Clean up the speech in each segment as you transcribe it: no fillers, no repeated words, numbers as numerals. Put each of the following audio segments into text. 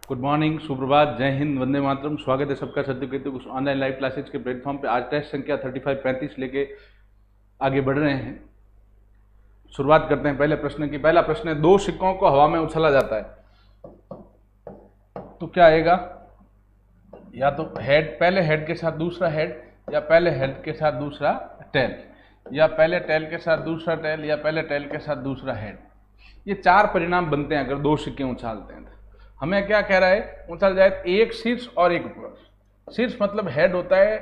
Good morning, सुप्रभात, जय हिंद, वंदे मातरम। स्वागत है सबका सत्यकेतु कुछ ऑनलाइन लाइव क्लासेज के प्लेटफॉर्म पे। आज टेस्ट संख्या 35-35 लेके आगे बढ़ रहे हैं। शुरुआत करते हैं पहले प्रश्न की। पहला प्रश्न है, दो सिक्कों को हवा में उछला जाता है तो क्या आएगा? या तो हेड, पहले हेड के साथ दूसरा हेड, या पहले हेड के साथ दूसरा टेल, या पहले टेल के साथ दूसरा टेल, या पहले टेल के साथ दूसरा हेड। ये चार परिणाम बनते हैं अगर दो सिक्के उछालते हैं। हमें क्या कह रहा है? उछल जाए एक शीर्ष और एक पृष्ठ। शीर्ष मतलब हेड होता है,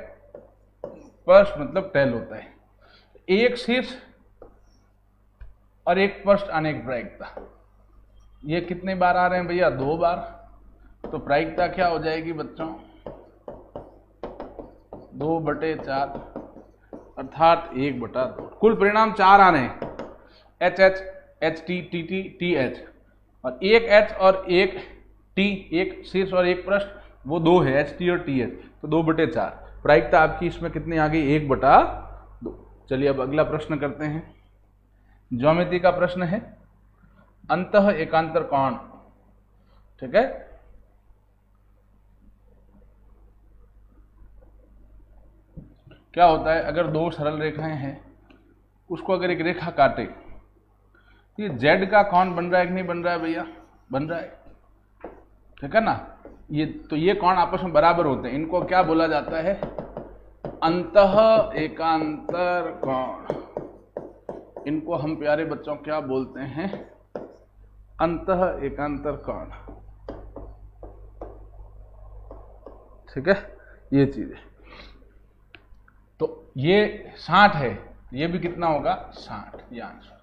पृष्ठ मतलब टेल होता है। एक शीर्ष और एक पृष्ठ आने की प्रायिकता, ये कितने बार आ रहे हैं भैया? 2 बार। तो प्रायिकता क्या हो जाएगी बच्चों? 2/4 अर्थात 1/2। कुल परिणाम 4 आ रहे हैं, H H, H T, T T, T H, और एक एच और एक टी, एक शीर्ष और एक पृष्ठ, वो 2 है, एच टी और टी एच। तो 2/4 प्रायिकता आपकी इसमें कितनी आ गई? 1/2। चलिए अब अगला प्रश्न करते हैं। ज्योमेट्री का प्रश्न है, अंतः एकांतर कोण। ठीक है, क्या होता है अगर दो सरल रेखाएं हैं, उसको अगर एक रेखा काटे, ये जेड का कोण बन रहा है कि नहीं बन रहा है भैया? बन रहा है, ठीक है ना। ये तो ये कोण आपस में बराबर होते हैं, इनको क्या बोला जाता है? अंतः एकांतर कोण। इनको हम प्यारे बच्चों क्या बोलते हैं? अंतः एकांतर कोण। ठीक है, ये चीज है। तो ये 60 है, ये भी कितना होगा? 60, ये आंसर।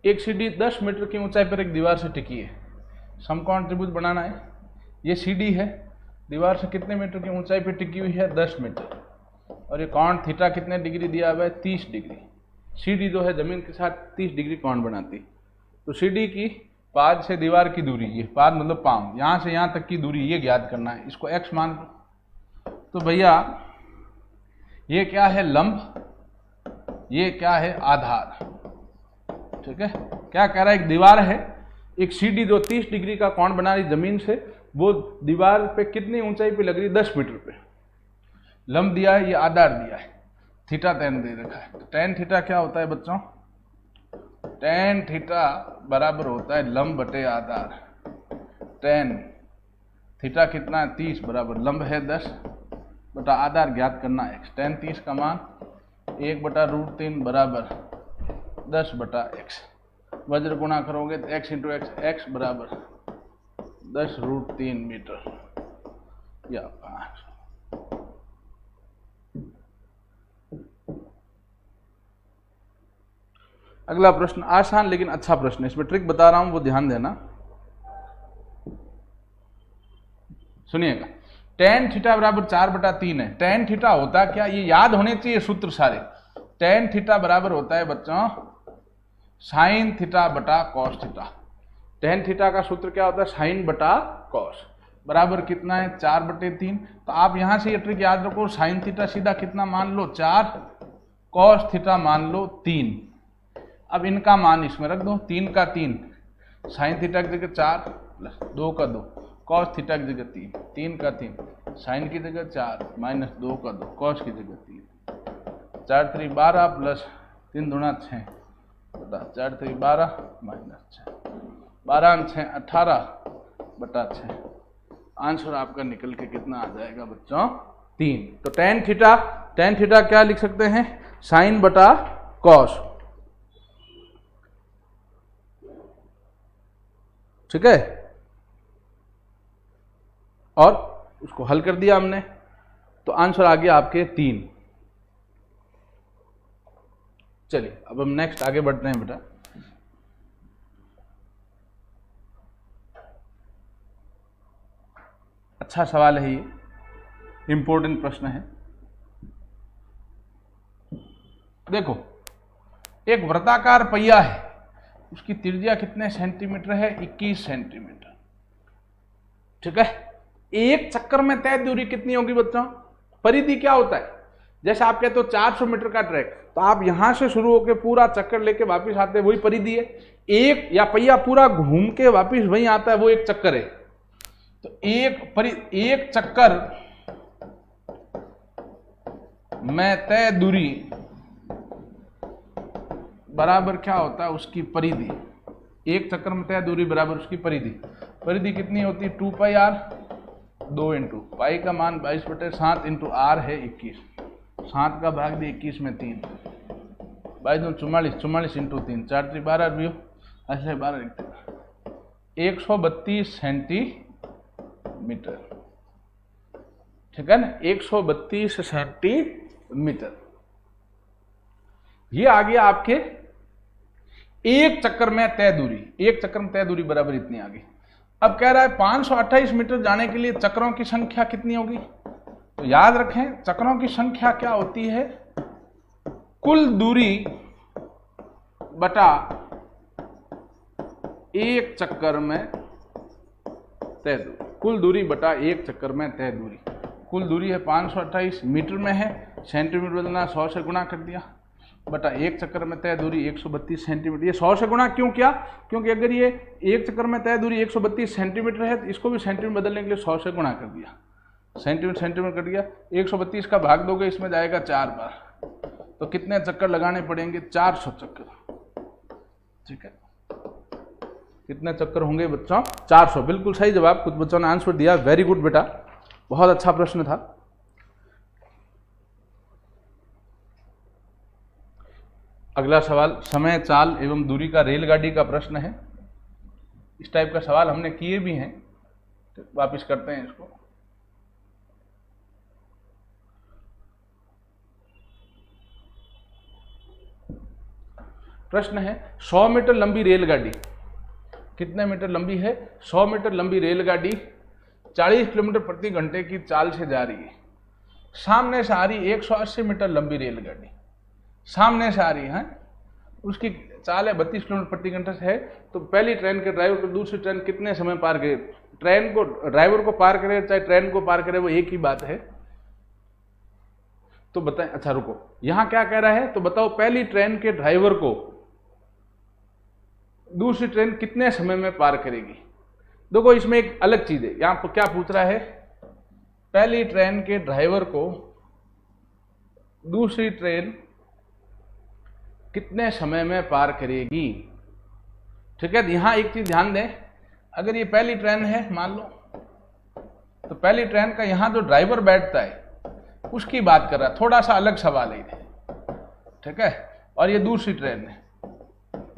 एक सीढ़ी 10 मीटर की ऊंचाई पर एक दीवार से टिकी है। समकोण त्रिभुज बनाना है। ये सीढ़ी है, दीवार से कितने मीटर की ऊंचाई पर टिकी हुई है? 10 मीटर। और ये कोण थीटा कितने डिग्री दिया हुआ है? 30 डिग्री। सीढ़ी जो है जमीन के साथ 30 डिग्री कोण बनाती। तो सीढ़ी की पाद से दीवार की दूरी, ये पाद मतलब पाँव, यहाँ से यहाँ तक की दूरी ये ज्ञात करना है। इसको x मान लो। तो भैया ये क्या है? लंब। ये क्या है? आधार। ठीक है, क्या कह रहा है? एक दीवार है, एक सीढ़ी जो 30 डिग्री का कोण बना रही जमीन से, वो दीवार पे कितनी ऊंचाई पे लग रही? 10 मीटर पे। लंब दिया है, ये आधार दिया है, थीटा tan दे रखा है। तो tan थीटा क्या होता है बच्चों? tan थीटा बराबर होता है लंब बटे आधार। tan थीटा कितना है? 30 बराबर लंब है 10 बटा आधार ज्ञात करना है। tan 30 का मान 1/√3 बराबर 10/x। वज्र गुणा करोगे तो x × x, x बराबर 10√3 मीटर या 5। अगला प्रश्न आसान लेकिन अच्छा प्रश्न है, इसमें ट्रिक बता रहा हूं, वो ध्यान देना। सुनिएगा, tan थीटा बराबर 4/3 है। tan थीटा होता क्या? ये याद होने चाहिए सूत्र सारे। tan थीटा बराबर होता है बच्चों साइन थीटा बटा कॉस थीटा। tan थीटा का सूत्र क्या होता है? साइन बटा कॉस बराबर कितना है? 4/3। तो आप यहां से ये ट्रिक याद रखो, साइन थीटा सीधा कितना मान लो? 4, कॉस थीटा मान लो 3। अब इनका मान इसमें रख दो, 3 का 3, साइन थीटा की जगह 4 प्लस 2 का 2, कॉस थीटा की जगह 3, 3 का 3, साइन की जगह 4 माइनस 2 का 2, कॉस की जगह 3, 4 3 12 प्लस 3 दूना 6 बटा 4 3 12 माइनस 6, 12 6 18/6। आंसर आपका निकल के कितना आ जाएगा बच्चों? 3। तो tan थीटा क्या लिख सकते हैं? साइन बटा कॉस। ठीक है, और उसको हल कर दिया हमने, तो आंसर आ गया आपके 3। चलिए अब हम नेक्स्ट आगे बढ़ते हैं बेटा। अच्छा सवाल है ये, इंपॉर्टेंट प्रश्न है। देखो, एक वृत्ताकार पहिया है, उसकी त्रिज्या कितने सेंटीमीटर है? 21 सेंटीमीटर। ठीक है, एक चक्कर में तय दूरी कितनी होगी बच्चों? परिधि क्या होता है? जैसे आप कहते हो 400 मीटर का ट्रैक, तो आप यहां से शुरू होकर पूरा चक्कर लेके वापस आते हैं, वही परिधि है। एक या पहिया पूरा घूम के वापस वहीं आता है, वो एक चक्कर है। तो एक चक्कर में तय दूरी बराबर क्या होता है? उसकी परिधि। एक चक्कर में तय दूरी बराबर उसकी परिधि। परिधि कितनी होती है? 2πr, 2 इंटू पाई का मान 22/7 इंटू r है 21, 7 का भाग दिया 21 में 3, 22 44, 44 इंटू 3, 4 3 12 भी हो, ऐसे 12 132 सेंटीमीटर। ठीक है ना, 132 सेंटीमीटर। ये आ गया आपके एक चक्कर में तय दूरी। एक चक्कर में तय दूरी बराबर इतनी आ गई। अब कह रहा है 528 मीटर जाने के लिए चक्रों की संख्या कितनी होगी? तो याद रखें, चक्रों की संख्या क्या होती है? कुल दूरी बटा एक चक्कर में तय दूरी। कुल दूरी बटा एक चक्कर में तय दूरी। कुल दूरी है 528, मीटर में है, सेंटीमीटर बदलना 100 से गुणा कर दिया, बटा एक चक्कर में तय दूरी 132 सेंटीमीटर। ये 100 से गुणा क्यों किया? क्योंकि अगर ये एक चक्कर में तय दूरी 132 सेंटीमीटर है तो इसको भी सेंटीमीटर बदलने के लिए 100 से गुणा कर दिया, सेंटीमीटर कर दिया। 132 का भाग दोगे, इसमें जाएगा 4 बार, तो कितने चक्कर लगाने पड़ेंगे? 400 चक्कर। ठीक है, कितने चक्कर होंगे बच्चों? 400। बिल्कुल सही जवाब, कुछ बच्चों ने आंसर दिया, वेरी गुड बेटा, बहुत अच्छा प्रश्न था। अगला सवाल समय, चाल एवं दूरी का रेलगाड़ी का प्रश्न है। इस टाइप का सवाल हमने किए भी हैं, तो वापिस करते हैं इसको। प्रश्न है 100 मीटर लंबी रेलगाड़ी, कितने मीटर लंबी है? 100 मीटर लंबी रेलगाड़ी 40 किलोमीटर प्रति घंटे की चाल से जा रही है। सामने से आ रही 180 मीटर लंबी रेलगाड़ी, सामने से आ रही है, उसकी चाल है 32 किलोमीटर प्रति घंटे से है। तो पहली ट्रेन के ड्राइवर को दूसरी ट्रेन कितने समय पार करे? ट्रेन को ड्राइवर को पार करे चाहे ट्रेन को पार करे, वो एक ही बात है। तो बताएं। अच्छा रुको, यहां क्या कह रहा है? तो बताओ पहली ट्रेन के ड्राइवर को दूसरी ट्रेन कितने समय में पार करेगी? देखो इसमें एक अलग चीज है, यहां पर क्या पूछ रहा है? पहली ट्रेन के ड्राइवर को दूसरी ट्रेन कितने समय में पार करेगी। ठीक है, यहां एक चीज ध्यान दें, अगर ये पहली ट्रेन है मान लो, तो पहली ट्रेन का यहां जो ड्राइवर बैठता है उसकी बात कर रहा है, थोड़ा सा अलग सवाल है। ठीक है, और ये दूसरी ट्रेन है,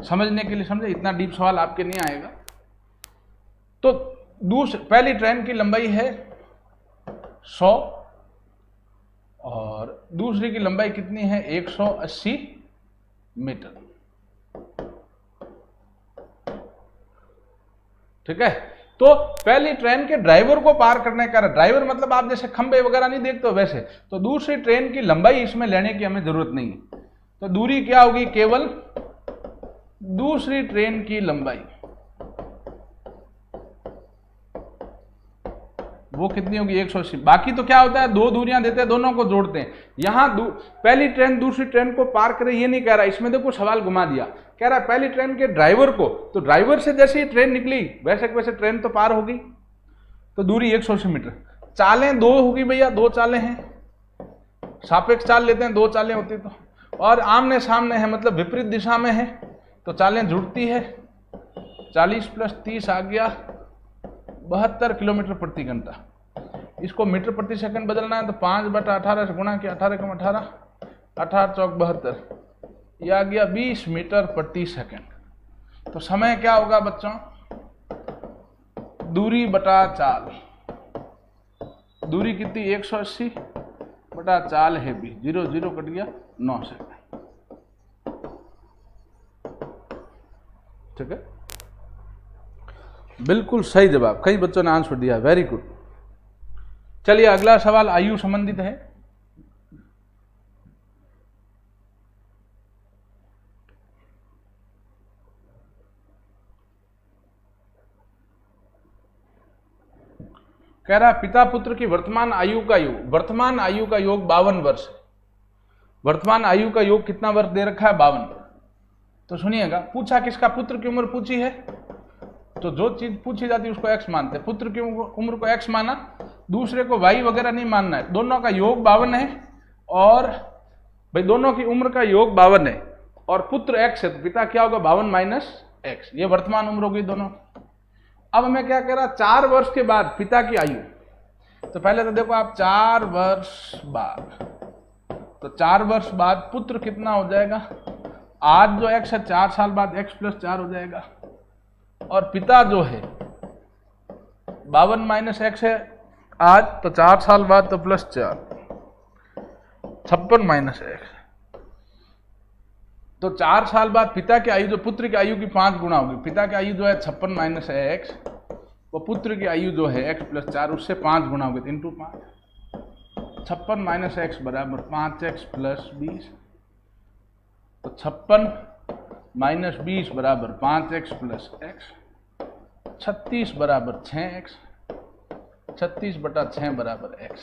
समझने के लिए समझे, इतना डीप सवाल आपके नहीं आएगा। तो पहली ट्रेन की लंबाई है 100 और दूसरी की लंबाई कितनी है? 180 मीटर। ठीक है, तो पहली ट्रेन के ड्राइवर को पार करने का, ड्राइवर मतलब आप जैसे खंबे वगैरह नहीं देखते हो वैसे, तो दूसरी ट्रेन की लंबाई इसमें लेने की हमें जरूरत नहीं है। तो दूरी क्या होगी? केवल दूसरी ट्रेन की लंबाई, वो कितनी होगी? 180। बाकी तो क्या होता है, दो दूरियां देते हैं, दोनों को जोड़ते हैं। यहां पहली ट्रेन दूसरी ट्रेन को पार करे ये नहीं कह रहा, इसमें देखो सवाल घुमा दिया, कह रहा है पहली ट्रेन के ड्राइवर को, तो ड्राइवर से जैसे ही ट्रेन निकली वैसे वैसे ट्रेन तो पार होगी, तो दूरी 180 मीटर। चालें दो होगी भैया, दो चालें हैं, सापेक्ष चाल लेते हैं, दो चालें होती तो, और आमने सामने है मतलब विपरीत दिशा में है, तो चालें जुड़ती है। 40 + 30 आ गया 72 किलोमीटर प्रति घंटा। इसको मीटर प्रति सेकंड बदलना है तो 5/18 से गुणा किया, 18 × 18, 18 × 4 = 72, ये आ गया 20 मीटर प्रति सेकंड। तो समय क्या होगा बच्चों? दूरी बटा चाल, दूरी कितनी? 180 बटा चाल है 20, 0 0 कट गया, 9 सेकंड। ठीक है, बिल्कुल सही जवाब, कई बच्चों ने आंसर दिया, वेरी गुड। चलिए अगला सवाल आयु संबंधित है। कह रहा है पिता पुत्र की वर्तमान आयु का योग, वर्तमान आयु का योग 52 वर्ष है। वर्तमान आयु का योग कितना वर्ष दे रखा है? 52। तो सुनिएगा, पूछा किसका? पुत्र की उम्र पूछी है, तो जो चीज पूछी जाती है उसको x मानते हैं। पुत्र की उम्र को x माना, दूसरे को y वगैरह नहीं मानना है। दोनों का योग 52 है और भाई दोनों की उम्र का योग 52 है और पुत्र x है, तो पिता क्या होगा? 52 माइनस x, ये वर्तमान उम्र होगी दोनों। अब मैं क्या कह रहा, 4 वर्ष के बाद पिता की आयु। तो पहले तो देखो आप 4 वर्ष बाद, तो 4 वर्ष बाद पुत्र कितना हो जाएगा? आज जो x है 4 साल बाद x + 4 हो जाएगा और पिता जो है 52 माइनस x है आज, तो 4 साल बाद तो +4, 56 माइनस x। तो 4 साल बाद पिता की आयु जो पुत्र की आयु की 5 गुना होगी। पिता की आयु जो है 56 माइनस x, वो पुत्र की आयु जो है x + 4 उससे 5 गुना होगी, इंटू 5। 56 माइनस x बराबर 5x + 20, तो 56 माइनस 20 बराबर 5x + x, 36 बराबर 6x, 36/6 बराबर x।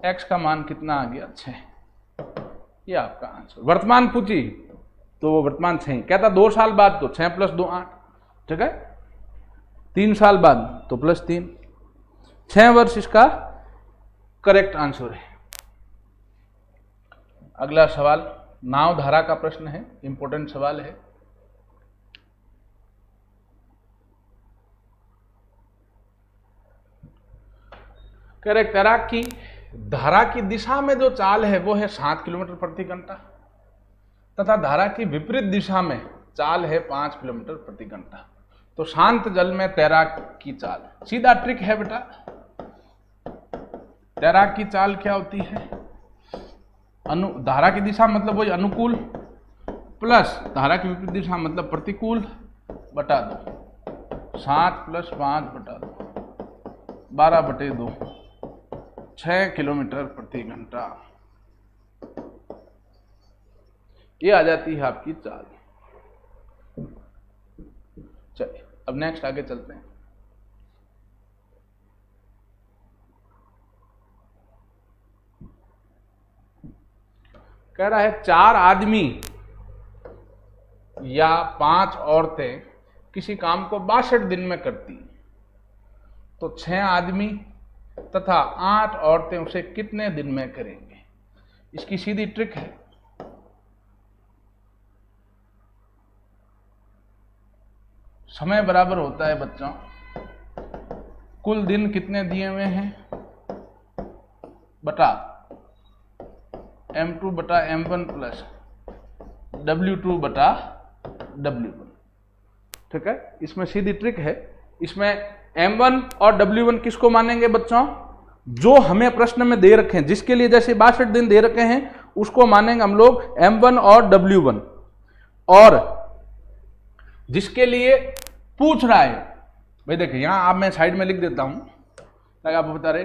x का मान कितना आ गया? 6। ये आपका आंसर। वर्तमान पूछी तो वो वर्तमान 6। कहता 2 साल बाद तो 6 + 2 8, ठीक है। 3 साल बाद तो +3, 6 वर्ष इसका करेक्ट आंसर है। अगला सवाल नाव धारा का प्रश्न है, इंपॉर्टेंट सवाल है। कह रहे तैराक की धारा की दिशा में जो चाल है वो है 7 किलोमीटर प्रति घंटा तथा धारा की विपरीत दिशा में चाल है 5 किलोमीटर प्रति घंटा। तो शांत जल में तैराक की चाल, सीधा ट्रिक है बेटा। तैराक की चाल क्या होती है? धारा की दिशा मतलब वही अनुकूल प्लस धारा की विपरीत दिशा मतलब प्रतिकूल बटा 2, 7 + 5 बटा 2, 12/2, 6 किलोमीटर प्रति घंटा। ये आ जाती है आपकी चाल। चलिए अब नेक्स्ट आगे चलते हैं। कह रहा है 4 आदमी या 5 औरतें किसी काम को 62 दिन में करती, तो 6 आदमी तथा 8 औरतें उसे कितने दिन में करेंगे? इसकी सीधी ट्रिक है। समय बराबर होता है बच्चों, कुल दिन कितने दिए हुए हैं बटा m2 बटा m1 प्लस w2 बटा w1, ठीक है। इसमें सीधी ट्रिक है। इसमें m1 और w1 किसको मानेंगे बच्चों? जो हमें प्रश्न में दे रखे हैं, जिसके लिए जैसे 62 दिन दे रखे हैं उसको मानेंगे हम लोग m1 और w1, और जिसके लिए पूछ रहा है भाई देखिए यहां आप मैं साइड में लिख देता हूं ताकि आपको बता रहे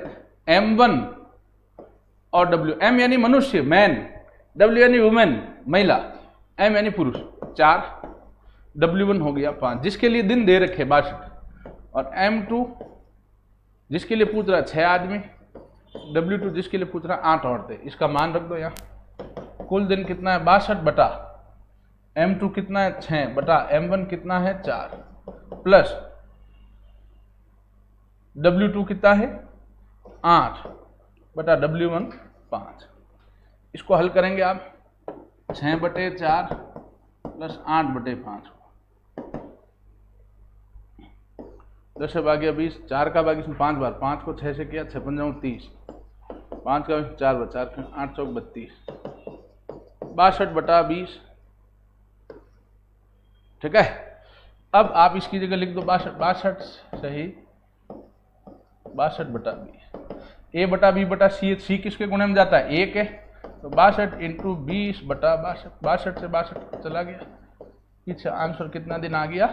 m1 और w, m यानी मनुष्य मैन, w यानी वुमेन महिला, m यानी पुरुष 4, w1 हो गया 5 जिसके लिए दिन दे रखे 62, और m2 जिसके लिए पूछ रहा है 6 आदमी, w2 जिसके लिए पूछ रहा है 8 औरतें। इसका मान रख दो यहाँ। कुल दिन कितना है 62 बटा m2 कितना है 6 बटा m1 कितना है 4 प्लस w2 कितना है 8 बटा w1 5। इसको हल करेंगे आप 6/4 प्लस 8/5, 10 से भाग्या 20, 4 का भाग इसमें 5 बार, 5 को 6 से किया 6 × 30, 5 का 4 बार 4, 8 चौक 32, 62/20, ठीक है। अब आप इसकी जगह लिख दो 62 सही 62/20, a बटा b बटा c किसके गुणे में जाता है 1 है, तो 62 × 20/62, 62 से 62 चला गया, पीछे आंसर कितना दिन आ गया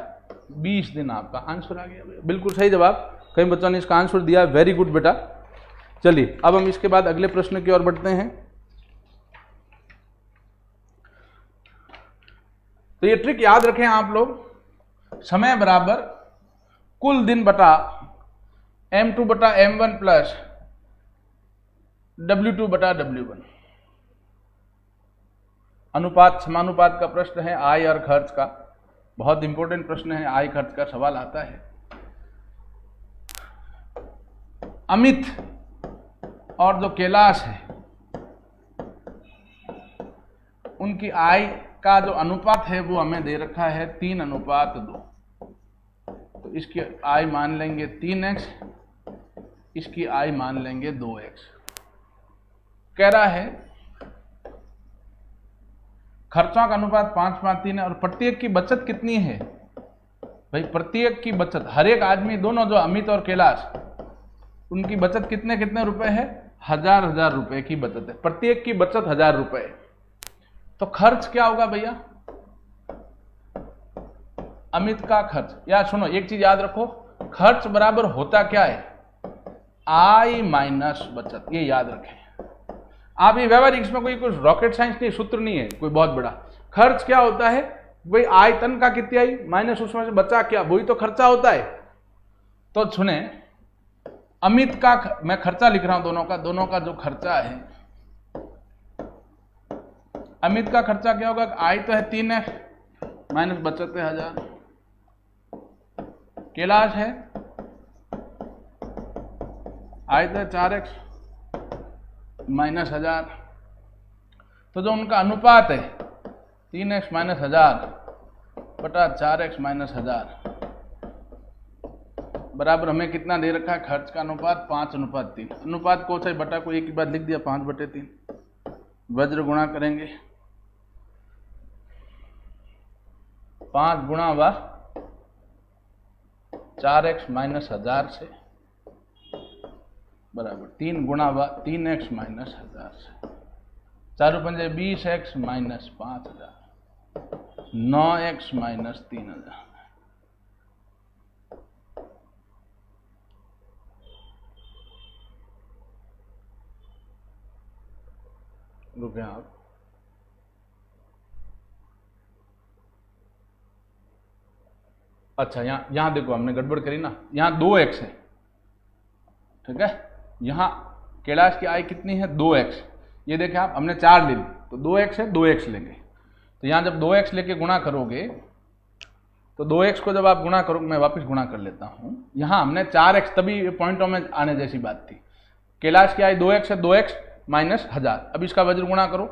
20 दिन आपका आंसर आ गया। बिल्कुल सही जवाब। कई बच्चों ने इसका आंसर दिया, वेरी गुड बेटा। चलिए अब हम इसके बाद अगले प्रश्न की ओर बढ़ते हैं। तो ये ट्रिक याद रखें आप लोग, समय बराबर कुल दिन बटा M2 बटा M1 प्लस W2 बटा W1। अनुपात समानुपात का प्रश्न है, आय और खर्च का, बहुत इंपॉर्टेंट प्रश्न है, आय खर्च का सवाल आता है। अमित और जो कैलाश है उनकी आय का जो अनुपात है वो हमें दे रखा है 3:2। तो इसकी आय मान लेंगे 3x, इसकी आय मान लेंगे 2x। कह रहा है खर्चों का अनुपात 5:3 है और प्रत्येक की बचत कितनी है। भाई प्रत्येक की बचत, हर एक आदमी, दोनों जो अमित और कैलाश, उनकी बचत कितने कितने रुपए है, 1000 रुपए की बचत है। प्रत्येक की बचत 1000 रुपए। तो खर्च क्या होगा भैया, अमित का खर्च। या सुनो एक चीज याद रखो, खर्च बराबर होता क्या है, आय माइनस बचत, ये याद रखें आप। ये व्यवहारिक, इसमें कोई रॉकेट साइंस नहीं, सूत्र नहीं है कोई बहुत बड़ा। खर्च क्या होता है भाई, आयतन का कितनी आई माइनस उसमें से बचा क्या, वही तो खर्चा होता है। तो सुने, अमित का मैं खर्चा लिख रहा हूं, दोनों का जो खर्चा है, अमित का खर्चा क्या होगा, आय तो है 3x माइनस बचत है 1000। कैलाश है आय तो है 4x माइनस 1000। तो जो उनका अनुपात है 3x माइनस 1000 बटा 4x माइनस 1000 बराबर हमें कितना दे रखा है, खर्च का अनुपात 5:3। अनुपात को चाहे बटा को एक ही बात लिख दिया, 5/3। वज्र गुणा करेंगे, 5 गुणा व 4x माइनस 1000 से बराबर 3 गुणा व 3x माइनस 1000 से, 4 पंजे 20x माइनस 5000, 9x माइनस 3000। रुके आप, अच्छा यहां देखो हमने गड़बड़ करी ना, यहां 2x है, ठीक है। यहां कैलाश की आय कितनी है 2x, ये देखें आप, हमने 4 ले ली तो 2x है, 2x लेंगे। तो यहां जब 2x लेके गुणा करोगे तो 2x को जब आप गुणा करोगे, मैं वापस गुणा कर लेता हूं, यहां हमने 4x, तभी ये पॉइंटों में आने जैसी बात थी। कैलाश की आय 2x है, 2x माइनस 1000। अब इसका वज्र गुणा करो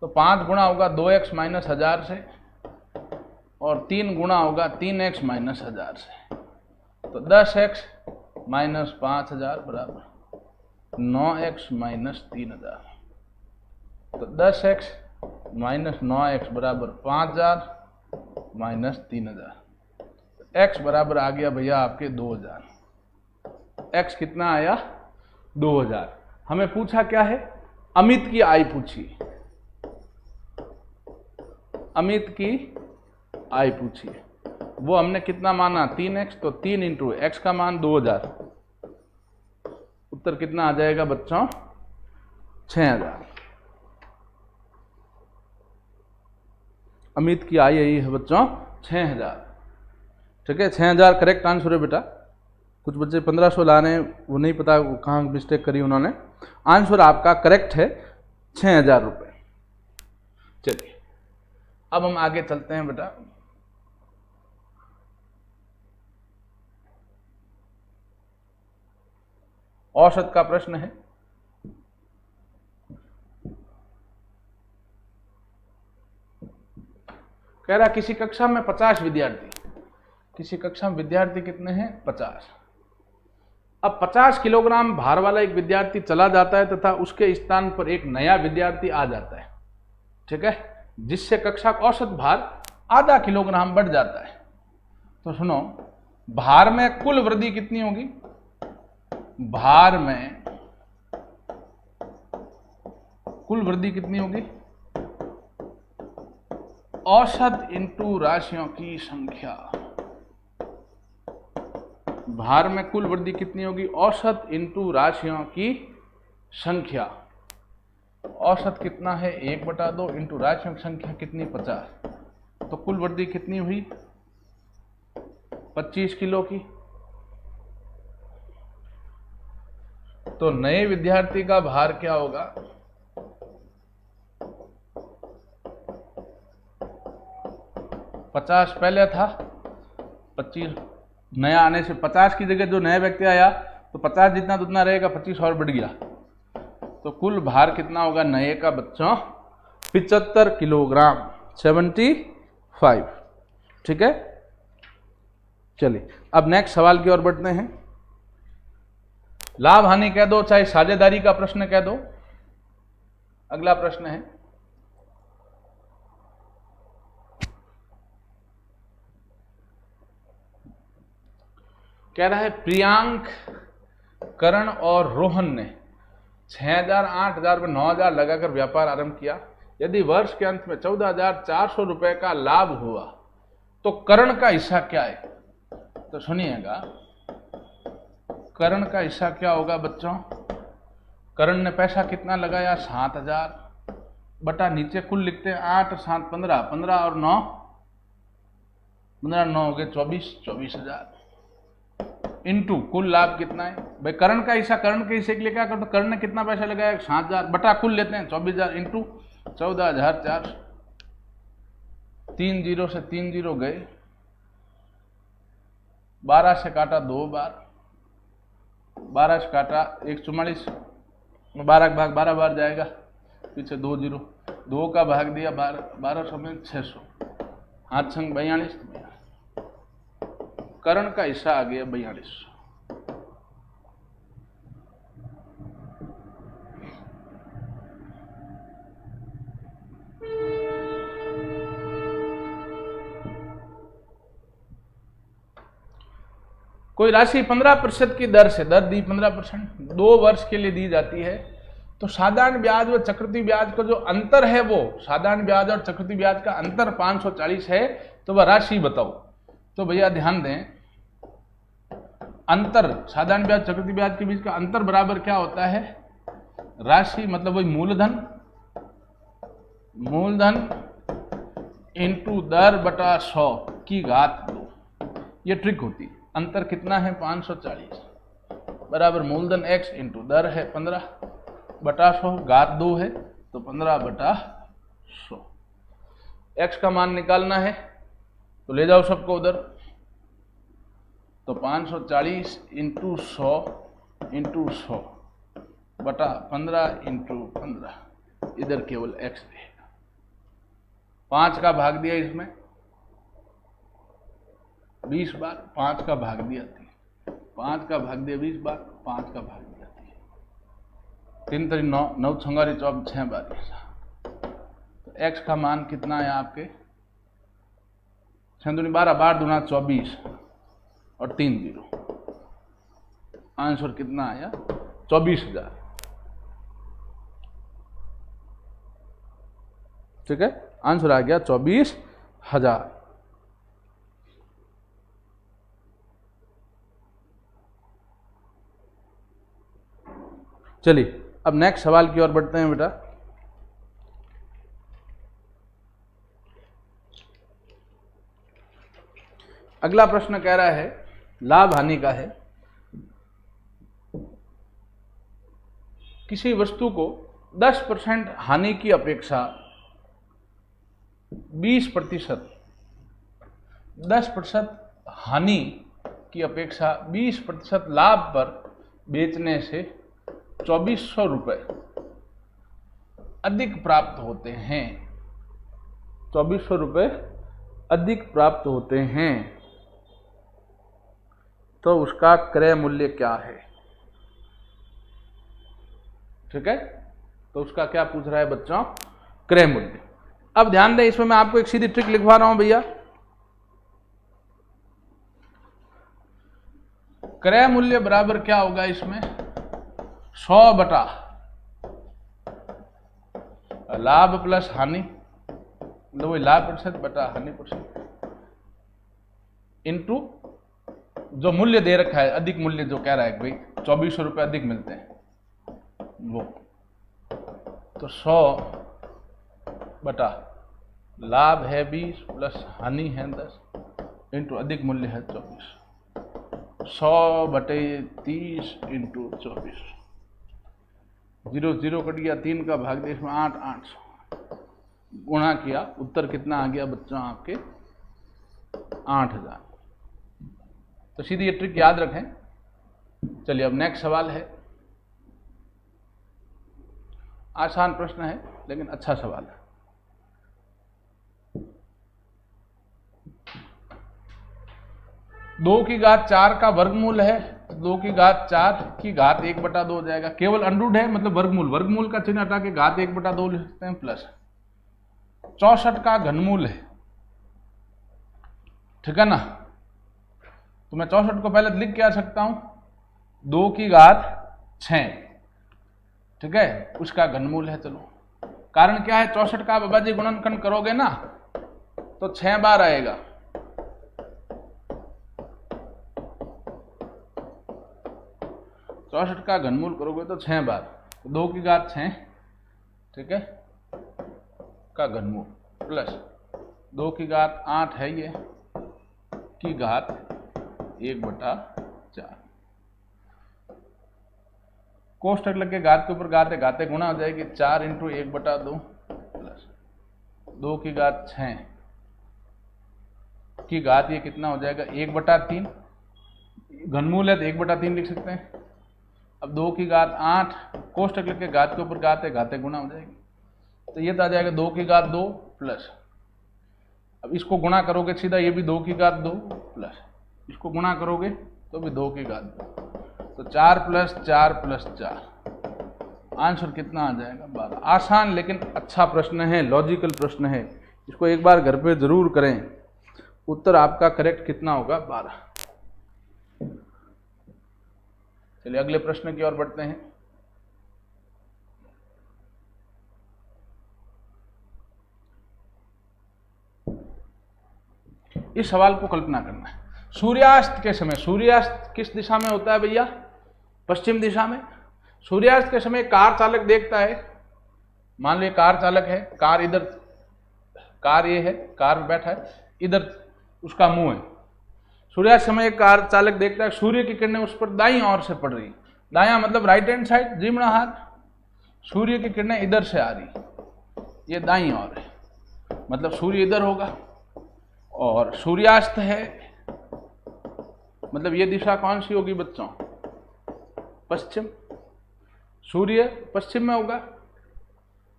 तो 5 गुणा होगा 2x माइनस 1000 से और 3 गुणा होगा 3x माइनस 1000 से। तो 10x माइनस 5000 बराबर 9x माइनस 3000। तो 10x माइनस 9x बराबर 5000 माइनस 3000। x बराबर आ गया भैया आपके 2000। x कितना आया 2000। हमें पूछा क्या है, अमित की आय पूछी, अमित की आय पूछी, वो हमने कितना माना 3x, तो 3 इंटू x का मान 2000। उत्तर कितना आ जाएगा बच्चों, 6000। अमित की आय यही है बच्चों 6000, ठीक है। 6000 करेक्ट आंसर है बेटा। कुछ बच्चे 1500 ला रहे हैं, वो नहीं पता कहाँ मिस्टेक करी उन्होंने। आंसर आपका करेक्ट है 6000 रुपये। चलिए अब हम आगे चलते हैं बेटा। औसत का प्रश्न है। कह रहा किसी कक्षा में 50 विद्यार्थी, किसी कक्षा में विद्यार्थी कितने हैं 50। अब 50 किलोग्राम भार वाला एक विद्यार्थी चला जाता है तथा उसके स्थान पर एक नया विद्यार्थी आ जाता है, ठीक है, जिससे कक्षा का औसत भार आधा किलोग्राम बढ़ जाता है। तो सुनो, भार में कुल वृद्धि कितनी होगी, भार में कुल वृद्धि कितनी होगी, औसत इंटू राशियों की संख्या। भार में कुल वृद्धि कितनी होगी, औसत इंटू राशियों की संख्या। औसत कितना है 1/2 इंटू राशियों की संख्या कितनी 50। तो कुल वृद्धि कितनी हुई 25 किलो की। तो नए विद्यार्थी का भार क्या होगा? 50 पहले था, 25 नया आने से 50 की जगह जो नया व्यक्ति आया तो 50 जितना तो उतना रहेगा, 25 और बढ़ गया, तो कुल भार कितना होगा नए का बच्चों? 75 किलोग्राम, 75। ठीक है, चलिए अब नेक्स्ट सवाल की ओर बढ़ते हैं। लाभ हानि कह दो, चाहे साझेदारी का प्रश्न कह दो। अगला प्रश्न है, कह रहा है प्रियांक, करण और रोहन ने 6,000, 8,000 व 9,000 लगाकर व्यापार आरंभ किया। यदि वर्ष के अंत में 14,400 रुपए का लाभ हुआ तो करण का हिस्सा क्या है? तो सुनिएगा, करण का हिस्सा क्या होगा बच्चों? करण ने पैसा कितना लगाया? 7,000 बटा नीचे कुल लिखते हैं 8, 7, 15, 15 और 9, 15, 9 हो गए 24, 24,000 इंटू कुल लाभ कितना है भाई? करण का हिस्सा, करण के हिस्से के लिए क्या करते? करण ने कितना पैसा लगाया? 7,000 बटा कुल लेते हैं 24,000 इंटू 14,400। 3 0 से 3 0 गए, 12 से काटा 2 बार, 12 से काटा 144, 12 का भाग 12 बार जाएगा, पीछे 2 0, 2 का भाग दिया 1200 में 600, हाथ संग 42, करण का हिस्सा आ गया 4200। कोई राशि 15% की दर से, दर दी 15%, 2 वर्ष के लिए दी जाती है, तो साधारण ब्याज व चक्रवृद्धि ब्याज का जो अंतर है, वो साधारण ब्याज और चक्रवृद्धि ब्याज का अंतर 540 है, तो वह राशि बताओ। तो भैया ध्यान दें, अंतर साधारण ब्याज चक्रवृद्धि ब्याज के बीच का अंतर बराबर क्या होता है? राशि मतलब वही मूलधन, मूलधन इंटू दर बटा 100 की घात 2, ये ट्रिक होती है। अंतर कितना है? 540 बराबर मूलधन x इंटू दर है 15 बटा 100, घात 2 है तो 15 बटा 100। x का मान निकालना है तो ले जाओ सबको उधर, तो 540 इंटू 100 इंटू 100 बटा 15 इंटू 15, इधर केवल x रहेगा। 5 का भाग दिया इसमें 20 बार, 5 का भाग दिया 3, 5 का भाग दिया 20 बार, 5 का भाग दिया 3, 3 3 9, 9 छंगारी 24, 6 बार। तो x का मान कितना है आपके? 6 दूनी 12, 12 दूना 24 और 3 0, आंसर कितना आया? 24,000। ठीक है, आंसर आ गया 24,000। चलिए अब नेक्स्ट सवाल की ओर बढ़ते हैं बेटा। अगला प्रश्न कह रहा है, लाभ हानि का है। किसी वस्तु को 10% हानि की अपेक्षा 20%, 10% हानि की अपेक्षा 20% लाभ पर बेचने से 2400 रुपए अधिक प्राप्त होते हैं। 2400 रुपए अधिक प्राप्त होते हैं, तो उसका क्रय मूल्य क्या है? ठीक है, तो उसका क्या पूछ रहा है बच्चों? क्रय मूल्य। अब ध्यान दें, इसमें मैं आपको एक सीधी ट्रिक लिखवा रहा हूं भैया। क्रय मूल्य बराबर क्या होगा इसमें? 100 बटा लाभ प्लस हानि, मतलब वही लाभ प्रतिशत बटा हानि प्रतिशत, इंटू जो मूल्य दे रखा है, अधिक मूल्य जो कह रहा है भाई 2400 रुपये अधिक मिलते हैं वो, तो 100 बटा लाभ है 20 प्लस हानि है 10 इंटू अधिक मूल्य है 24, 100 बटे 30 इंटू 24, 0 0 कट गया, 3 का भाग दिया, इसमें 8 800 गुणा किया, उत्तर कितना आ गया बच्चों आपके 8000। तो सीधी ये ट्रिक याद रखें। चलिए अब नेक्स्ट सवाल है, आसान प्रश्न है लेकिन अच्छा सवाल है। दो की घात 4 का वर्गमूल है, 2 की घात 4 की घात 1/2 हो जाएगा। केवल अंडरूट है मतलब वर्गमूल, वर्गमूल का चिन्ह हटा के घात 1/2 लिख सकते हैं, प्लस 64 का घनमूल है, ठीक है ना। तो मैं 64 को पहले लिख क्या सकता हूं, 2 की घात 6, ठीक है, उसका घनमूल है। चलो कारण क्या है, 64 का अभाज्य गुणनखंड करोगे ना तो 6 बार आएगा, 64 का घनमूल करोगे तो 6 बार, 2 की घात 6, ठीक है, का घनमूल प्लस 2 की घात 8 है ये, की घात 1/4। कोष्टक लग के घात के ऊपर घात है, घाते गुणा हो जाएगी, 4 × 1/2 प्लस 2 की घात 6 की घात ये कितना हो जाएगा 1/3, घनमूल है तो 1/3 लिख सकते हैं। अब 2 की घात 8 कोष्टक लग के घात के ऊपर घात है, घाते गुणा हो जाएगी, तो ये तो आ जाएगा 2 की घात 2 प्लस, अब इसको गुणा करोगे सीधा, ये भी 2 की घात 2 प्लस, इसको गुणा करोगे तो भी 2 की घात 2, तो 4 + 4 + 4, आंसर कितना आ जाएगा 12। आसान लेकिन अच्छा प्रश्न है, लॉजिकल प्रश्न है, इसको एक बार घर पे जरूर करें। उत्तर आपका करेक्ट कितना होगा 12। चलिए अगले प्रश्न की ओर बढ़ते हैं। इस सवाल को कल्पना करना है, सूर्यास्त के समय, सूर्यास्त किस दिशा में होता है भैया, पश्चिम दिशा में। सूर्यास्त के समय कार चालक देखता है, मान लो कार चालक है, कार इधर, कार ये है, कार में बैठा है, इधर उसका मुंह है। सूर्यास्त समय एक कार चालक देखता है सूर्य की किरणें उस पर दाईं ओर से पड़ रही, दायां मतलब राइट हैंड साइड, जीमना हाथ, सूर्य की किरणें इधर से आ रही, ये दाईं ओर है, मतलब सूर्य इधर होगा। और सूर्यास्त है मतलब ये दिशा कौन सी होगी बच्चों, पश्चिम, सूर्य पश्चिम में होगा,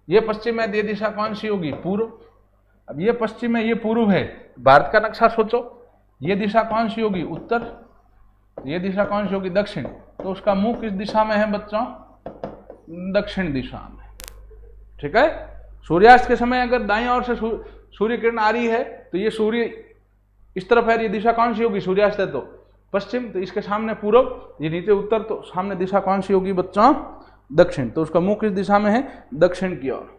ये पश्चिम है, ये दिशा कौन सी होगी, पूर्व। अब ये पश्चिम है, ये पूर्व है, भारत का नक्शा सोचो, ये दिशा कौन सी होगी, उत्तर, ये दिशा कौन सी होगी, दक्षिण। तो उसका मुंह किस दिशा में है बच्चों, दक्षिण दिशा में, ठीक है। सूर्यास्त के समय अगर दाईं ओर से सूर्य किरण आ रही है तो ये सूर्य इस तरफ है, ये दिशा कौन सी होगी, सूर्यास्त है तो पश्चिम, तो इसके सामने पूर्व, ये नीचे उत्तर, तो सामने दिशा कौन सी होगी बच्चों, दक्षिण। तो उसका मुंह किस दिशा में है, दक्षिण की ओर।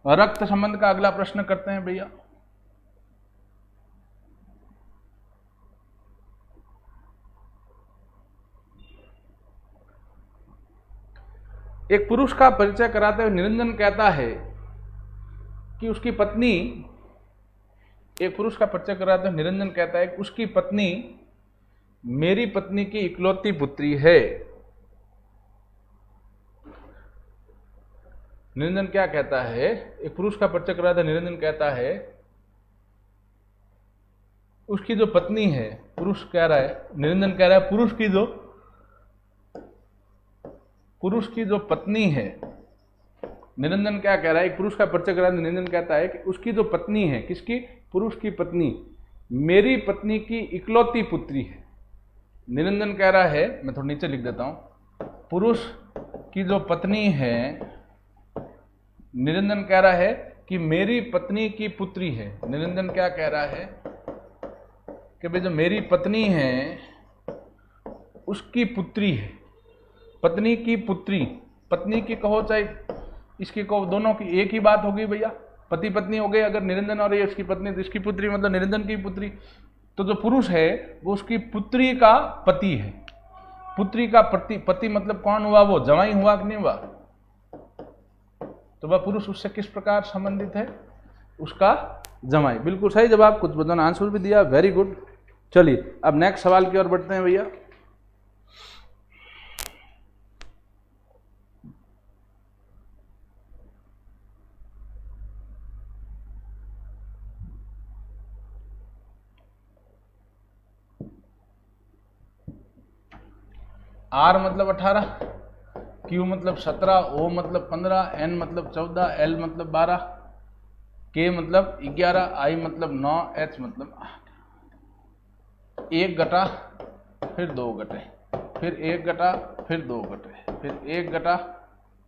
रक्त संबंध का अगला प्रश्न करते हैं भैया। एक पुरुष का परिचय कराते हुए निरंजन कहता है कि उसकी पत्नी, एक पुरुष का परिचय कराते हुए निरंजन कहता है कि उसकी पत्नी मेरी पत्नी की इकलौती पुत्री है। निरंजन क्या कहता है, एक पुरुष का परिचय कराते हुए निरंजन कहता है उसकी जो पत्नी है, पुरुष कह रहा है, निरंजन कह रहा है पुरुष की जो पत्नी है, निरंजन क्या कह रहा है, एक पुरुष का परिचय करा, निरंजन कहता है कि उसकी जो पत्नी है, किसकी, पुरुष की पत्नी, मेरी पत्नी की इकलौती पुत्री है। निरंजन कह रहा है, मैं थोड़ा नीचे लिख देता हूं, पुरुष की जो पत्नी है, निरंजन कह रहा है कि मेरी पत्नी की पुत्री है। निरंजन क्या कह रहा है कि भाई जो मेरी पत्नी है उसकी पुत्री है, पत्नी की पुत्री, पत्नी की कहो चाहे इसकी कहो, दोनों की एक ही बात होगी भैया, पति पत्नी हो गए। अगर निरंजन और ये इसकी पत्नी, तो इसकी पुत्री मतलब निरंजन की पुत्री। तो जो पुरुष है वो उसकी पुत्री का पति है। पुत्री का पति मतलब कौन हुआ, वो जवाई हुआ कि नहीं हुआ। तो वह पुरुष उससे किस प्रकार संबंधित है, उसका जमाई। बिल्कुल सही जवाब, कुछ बदन आंसर भी दिया, वेरी गुड। चलिए अब नेक्स्ट सवाल की ओर बढ़ते हैं भैया। R मतलब 18, Q मतलब 17, O मतलब 15, N मतलब 14, L मतलब 12, K मतलब 11, I मतलब 9, H मतलब 8। एक घटा, फिर दो घटे, फिर एक घटा, फिर दो घटे, फिर एक घटा,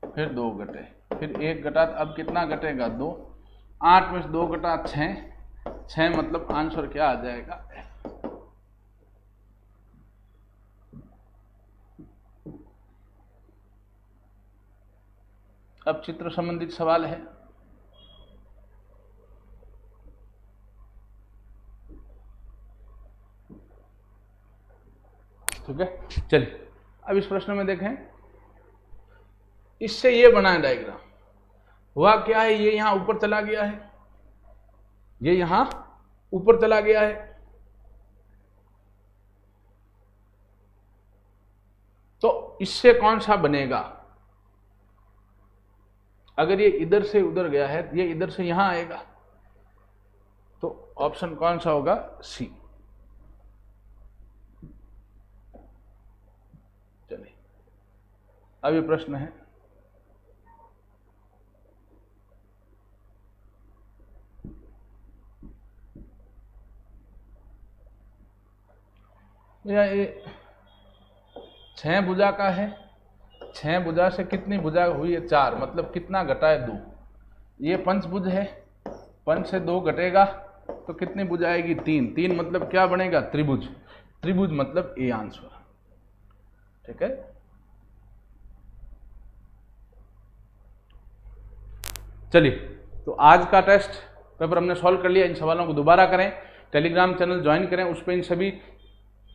फिर दो घटे, फिर एक घटा, अब कितना घटेगा? 2। 8 में से 2 घटा 6, 6 मतलब आंसर क्या आ जाएगा? अब चित्र संबंधित सवाल है। ठीक है, चलिए अब इस प्रश्न में देखें, इससे ये बनाए डायग्राम। हुआ क्या है, ये यहां ऊपर चला गया है, ये यहां ऊपर चला गया है, तो इससे कौन सा बनेगा? अगर ये इधर से उधर गया है, ये इधर से यहां आएगा, तो ऑप्शन कौन सा होगा? सी। चलिए अब ये प्रश्न है, ये 6 भुजा का है, 6 भुजा से कितनी भुजा हुई है? 4, मतलब कितना घटा है? 2। ये पंचभुज है, पंच से 2 घटेगा तो कितनी भुजा आएगी? 3। 3 मतलब क्या बनेगा? त्रिभुज। त्रिभुज मतलब ए आंसर। ठीक है, चलिए तो आज का टेस्ट पेपर हमने सॉल्व कर लिया। इन सवालों को दोबारा करें, टेलीग्राम चैनल ज्वाइन करें, उस पर इन सभी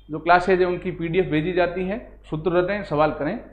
जो क्लासेज है उनकी PDF भेजी जाती है। सूत्र रटें, सवाल करें।